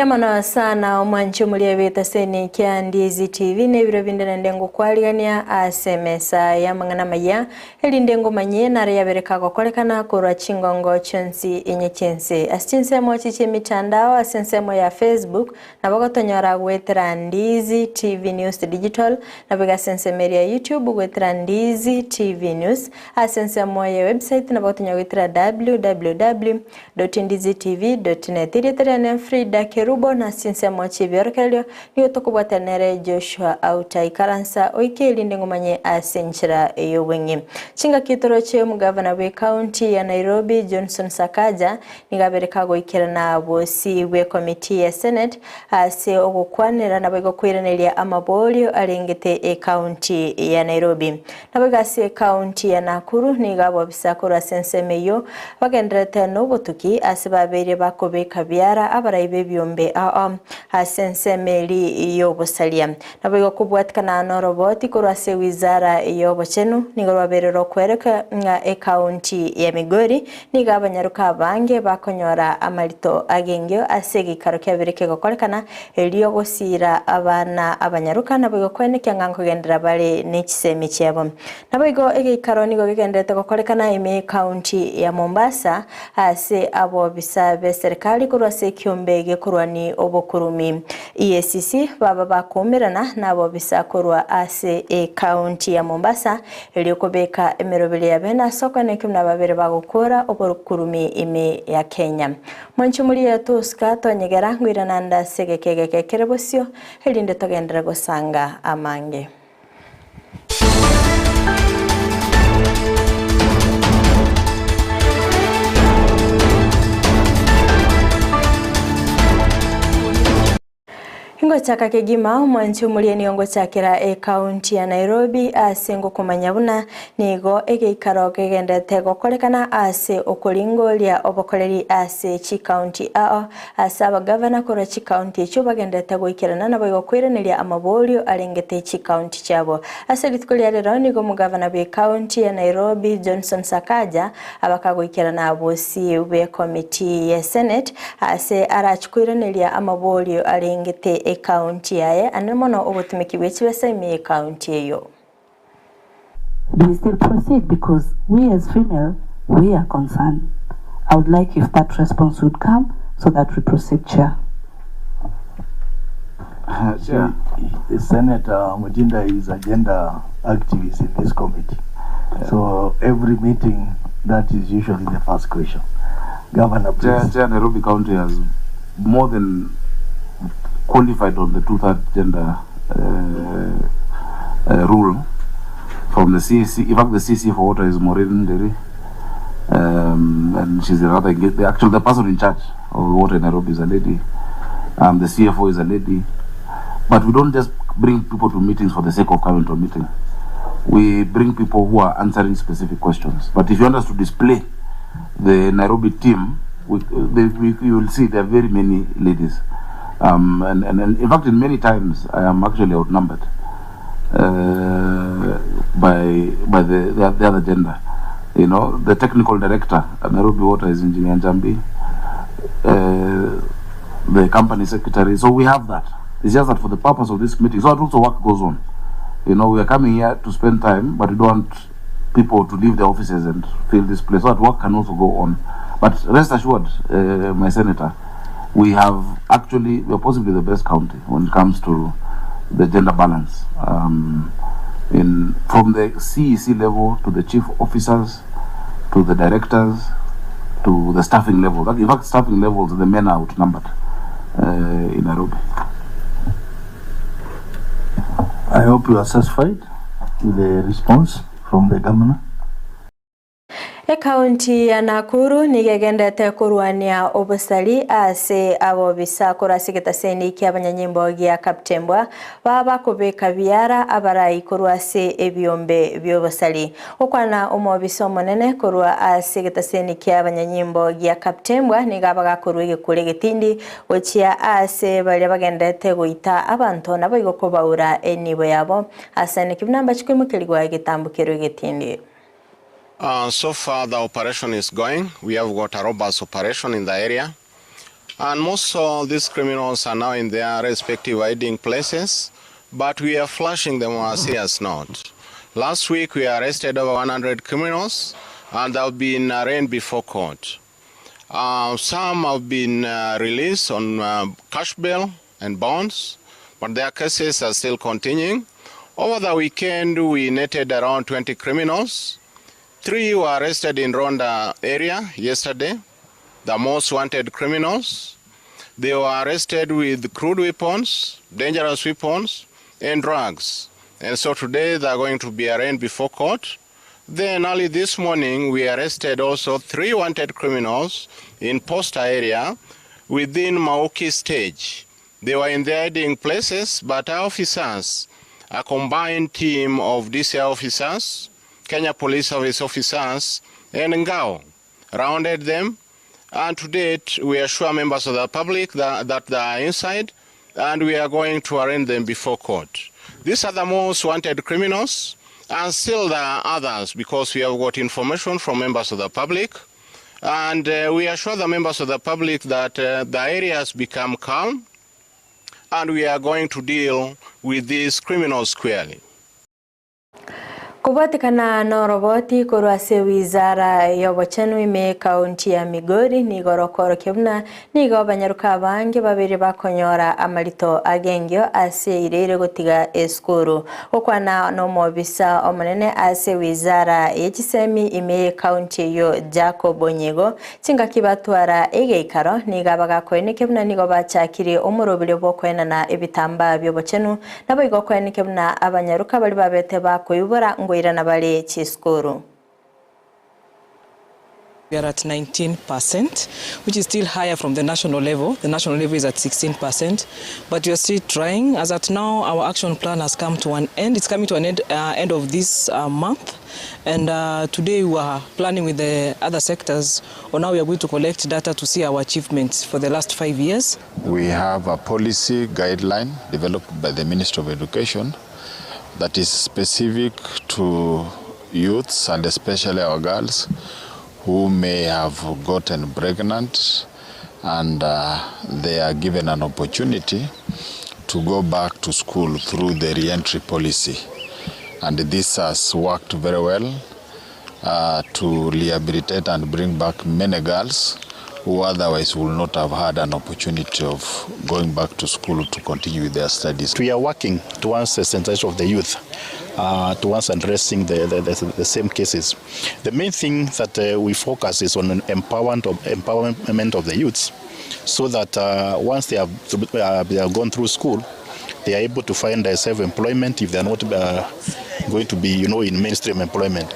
Yamana sana omwancho mulia beta seni kia Ndizi TV ne biro bindana ndengo kwaligania asemesa yamangana maya elindengo manye nare yabereka gokolekana korwa chingongo chonsi enye chense asichinse mo chiche mitandao asensemo ya Facebook na bagotonyora gwetera Ndizi TV News Digital na bega sensemeria YouTube gwetera Ndizi TV News asensemo ya website na bagotonyora gwetera www.ndizitv.net iritere Fridah Kerubo na Chinsa mochi biorkelio niyo tokubwatanere Joshua Auta ikaransa oikeli ndengomanye asenchira eyowengi chinga kitoro che mugavana we county ya Nairobi Johnson Sakaja nigabereka goikera na bosi we committee ya Senate ase ogukwanira nabego kwirenelia amabolio arengete county ya Nairobi nabega se county ya Nakuru nigabo bisakora sensemeyo bagenderete no botuki asibabere bakobeka byara abaraibe byombe asensemeli yobosalia nabego kubwatkana no roboti korase wizara yobochenu nigorwaberero kwereka nga county ya Migori nigabanyaruka bange bakonyora amarito agengyo asegi karokya bereke gokorekana eliyo gosira abana abanyaruka nabego kweneka nganko gendera bare n'ikisemi cyabo nabego egikaro nigo bigendete gokorekana ime county ya Mombasa ase abo bisabe serikali kurwase kyombege kurwani obokurumi EACC baba bakomerana nabo bisakorwa ase county ya Mombasa eliyokobeka emerobele ya bena soko nekimna babere bagokora obokurumi ime ya Kenya monchumuli ya Tuska tonyegera ngwirana nda segekege kerebosio elinde togendera gosanga amange Ingo chaka kegima mwanchu mulieni ongo chakira county ya Nairobi asengo kumanyabuna nigo ikaro kegendete gokolekana ase okolingo lya obokoleri ase chi county asaba governor kora chi county cyo bagendete goikirana nabo gokwirenelia amabolio arengete chi county cyabo ase litkolia rero nigo mugavana be county ya Nairobi Johnson Sakaja abakagoikirana abosi be committee ya Senate ase arachkwirenelia amabolio arengete county yae anemono obutumiki bwechibese ime county eyo. We still proceed because we as female, we are concerned. I would like if that response would come so that we proceed, Chair. Senator Mujinda is agenda activist in this committee. So every meeting, that is usually the first question. Governor, please. Chair, Nairobi County has more than qualified on the two-third gender rule from the CC. In fact, the CC for water is Maureen Nderi, and she's rather the person in charge of water in Nairobi is a lady. The CFO is a lady. But we don't just bring people to meetings for the sake of coming to a meeting. We bring people who are answering specific questions. But if you want us to display the Nairobi team, you will see there are very many ladies. And in fact, in many times I am actually outnumbered by the other gender. You know, the technical director at Nairobi Water is Engineer Njambi, the company secretary. So we have that. It's just that for the purpose of this meeting, so that also work goes on. You know, we are coming here to spend time, but we don't want people to leave their offices and fill this place. So that work can also go on. But rest assured, my senator, we are possibly the best county when it comes to the gender balance. From the CEC level to the chief officers, to the directors, to the staffing level. In fact, staffing levels, the men are outnumbered in Nairobi. I hope you are satisfied with the response from the governor. County ya Nakuru nigegendete kurwania obosali ase abo bisakora sigetaseni kyabanyanyimbo ya kaptembwa baba kubeka byara abarai kurwase ebyombe byobosali okwana omobiso monene kurwa asigetaseni kyabanyanyimbo ya kaptembwa nigabaga kurwege kulegetindi ochia ase bali bagendete goita abantu nabo igokobaura enibo yabo asane kibnamba chikwemukeligwa gitambukero getindi. So far the operation is going. We have got a robust operation in the area. And most of these criminals are now in their respective hiding places, but we are flushing them as serious note. Last week we arrested over 100 criminals and they have been arraigned before court. Some have been released on cash bail and bonds, but their cases are still continuing. Over the weekend, we netted around 20 criminals. 3 were arrested in Ronda area yesterday, the most wanted criminals. They were arrested with crude weapons, dangerous weapons, and drugs. And so today they are going to be arraigned before court. Then early this morning, we arrested also 3 wanted criminals in Posta area within Mauki stage. They were in their hiding places, but our officers, a combined team of DCI officers, Kenya Police Service officers, and Ngao, rounded them. And to date, we assure members of the public that they are inside, and we are going to arraign them before court. These are the most wanted criminals, and still there are others because we have got information from members of the public. And we assure the members of the public that the area has become calm, and we are going to deal with these criminals squarely. Kubatikana no roboti kurwase wizara yobochenu ime kaunti ya Migori ni gorokoro kibuna ni gobanyaruka bange babiri bakonyora amarito agengyo ase irere gotiga eskuru okwana no mobisa omunene ase wizara yekisemi ime kaunti yo Jacob Onyego tinga kibatwara egeikaro ni gabaga koene kibuna ni gobachakiri omurobire bokwena na ebitamba byobochenu nabo igokwene kibuna abanyaruka bali babete bakoyubora We are at 19%, which is still higher from the national level. The national level is at 16%, but we are still trying. As at now, our action plan has come to an end. It's coming to an end of this month. And today we are planning with the other sectors on how we are going to collect data to see our achievements for the last 5 years. We have a policy guideline developed by the Ministry of Education that is specific to youths and especially our girls who may have gotten pregnant and they are given an opportunity to go back to school through the re-entry policy. And this has worked very well to rehabilitate and bring back many girls who otherwise will not have had an opportunity of going back to school to continue with their studies. We are working towards the sensitization of the youth, towards addressing the same cases. The main thing that we focus is on empowerment of the youths, so that once they have gone through school, they are able to find self-employment if they are not going to be, in mainstream employment.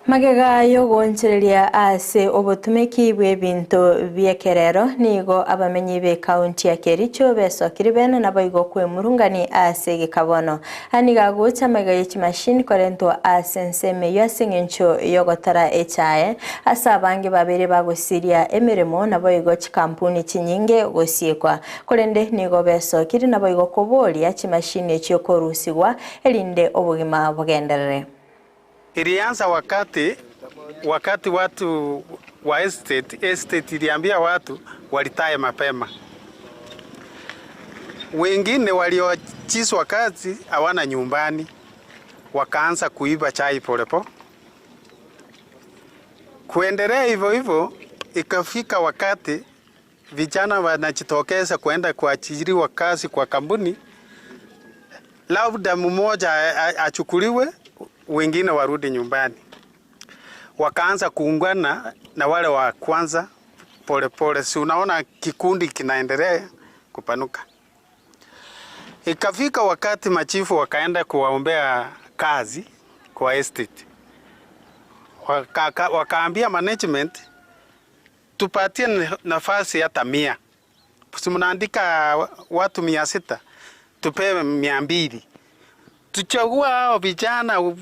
Magega yogonchereria ase obotumeki bwebinto byekerero nigo abamenyi be county ya Kericho besokiri bene naboigo kwemurungani ase gikabono aniga gocha magayichi machine korento ase nseme yasengencho yogotara echaye asa bange babere bagosiria emiremo naboigo chikampuni chinyinge gosiekwa korende nigo besokiri naboigo koboria chimashine chyokorusigwa elinde obugima bugenderere. Ilianza wakati watu wa estate iliambia watu walitae mapema. Wengine walioachishwa kazi hawana nyumbani, wakaanza kuiba chai polepole. Kuendelea hivyo hivyo, ikafika wakati vijana wanajitokeza kwenda kuajiriwa kazi kwa kampuni, labda mmoja achukuliwe, wengine warudi nyumbani. Wakaanza kuungana na wale wa kwanza polepole. Si unaona kikundi kinaendelea kupanuka. Ikafika wakati machifu wakaenda kuwaombea kazi kwa estate. Wakaambia management tupatie nafasi hata 100. Si mnaandika watu 600, tupewe 200. Tuchagua hao vijana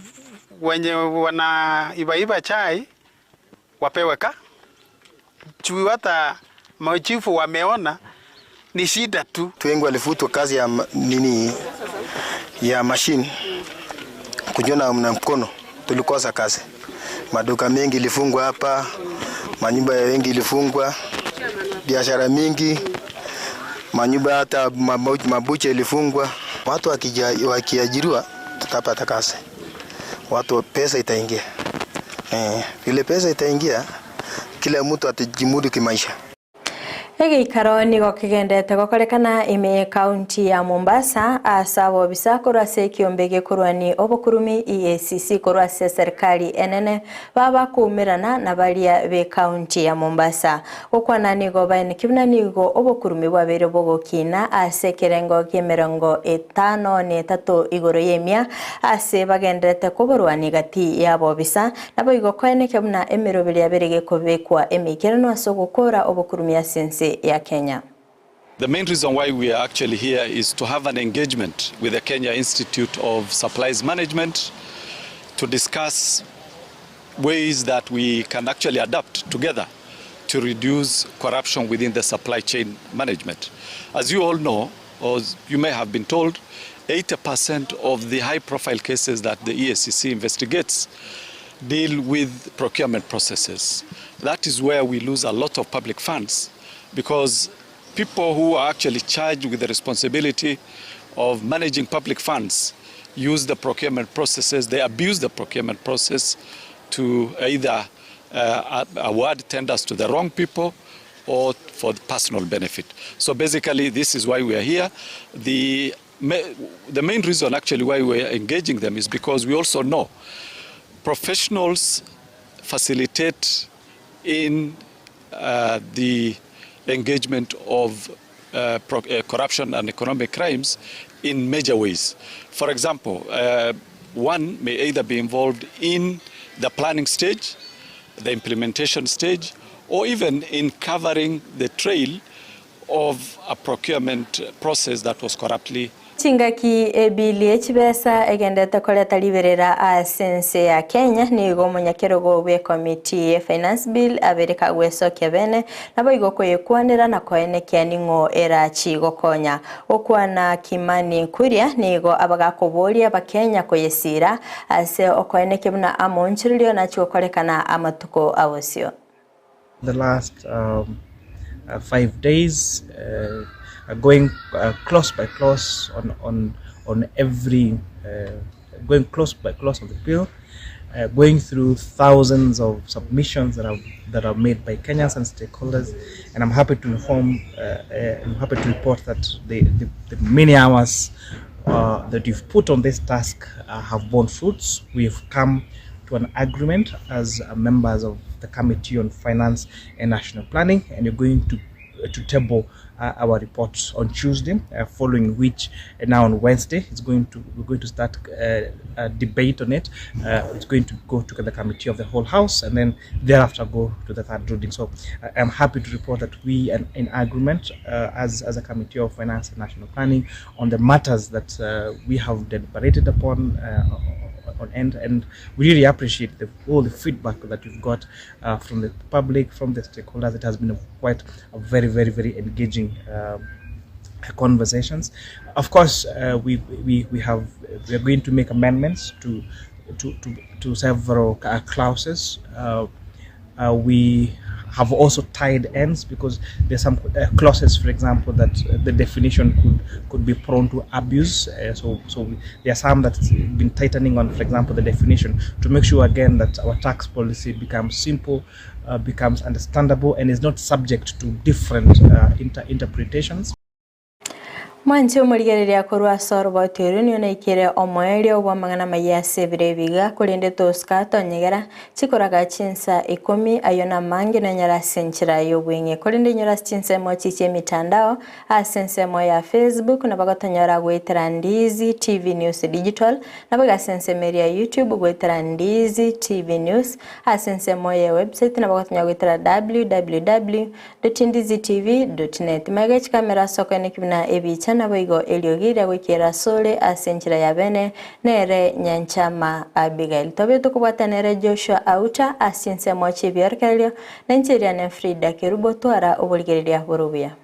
wenye wanaiba chai wapewe juu hata machifu wameona ni shida tu. Wengi walifutwa kazi ya machine kujiona na mkono, tulikosa kazi. Maduka mengi ilifungwa hapa, manyumba wengi ilifungwa, biashara mingi manyumba hata mabucha ilifungwa. Watu wakiajiriwa tutapata kazi, watu pesa itaingia. Ile pesa itaingia, kila mtu atajimudu kimaisha. Igikaro nigo kigendete gokorekana ime county ya Mombasa asabo bisakora se kiombege kurwani obokurumi EACC kurwa se serikali enene baba kumirana na balia be county ya Mombasa okwana nigo bane kibna nigo obokurumi bwabere bogokina ase kerengo kemerongo 53 igoro yemia ase bagendete kuborwani gati yabo bisa nabo igokwane kebna emirobiri yaberege kobekwa emikerano asogokora obokurumi ya sense ya Kenya. The main reason why we are actually here is to have an engagement with the Kenya Institute of Supplies Management to discuss ways that we can actually adapt together to reduce corruption within the supply chain management. As you all know, or you may have been told, 80% of the high-profile cases that the EACC investigates deal with procurement processes. That is where we lose a lot of public funds, because people who are actually charged with the responsibility of managing public funds use the procurement processes, they abuse the procurement process to either award tenders to the wrong people or for personal benefit. So basically this is why we are here. The main reason actually why we are engaging them is because we also know professionals facilitate in the engagement of corruption and economic crimes in major ways. For example, one may either be involved in the planning stage, the implementation stage, or even in covering the trail of a procurement process that was corruptly Chingaki ebili besa egendete koleta liberera a sense ya Kenya ni gomonya Kerubo we committee finance bill abereka gweso kebene nabo igokoye kwanira na koenekya ningo era chigokonya okwana Kimani Kuria nigo abagakobolia bakenya koyesira ase okoeneke buna amonchirilio na chikokolekana amatuko awosio. The last 5 days going close by close on every going close by close on the bill, going through thousands of submissions that are made by Kenyans and stakeholders, and I'm happy to inform, I'm happy to report that the many hours that you've put on this task have borne fruits. We've come to an agreement as members of the Committee on Finance and National Planning, and you're going to table our report on Tuesday, following which now on Wednesday we're going to start a debate on it. It's going to go to the Committee of the whole House, and then thereafter go to the third reading. So I'm happy to report that we are in agreement as a Committee of Finance and National Planning on the matters that we have deliberated upon on end, and we really appreciate all the feedback that we've got from the public, from the stakeholders. It has been quite a very engaging conversations. Of course, we are going to make amendments to several clauses. We have also tied ends because there's some clauses, for example, that the definition could be prone to abuse. So there are some that's been tightening on, for example, the definition to make sure again that our tax policy becomes simple, becomes understandable, and is not subject to different interpretations. Mwanchi umurigereria kurwa sorbo teruni onaikire omoerio wa mangana mayase birebiga kulinde toska tonyegera chikoraga Chinsa 10 ayona mangi na nyara senchira yobwenge kulinde nyara Chinsa mochiche mitandao asense moya Facebook na bagatonyara gwetera Ndizi TV News Digital na bagasense media YouTube gwetera Ndizi TV News asense moya website na bagatonya gwetera www.ndizitv.net magach kamera soko nekibina ebicha na boigo eliogira gwikira sole asenchira ya bene nere nyanchama Abigail tobe tukubwatanere Joshua Auta asense moche biarkalio na ncheria na Fridah Kerubo twara obuligereria burubia.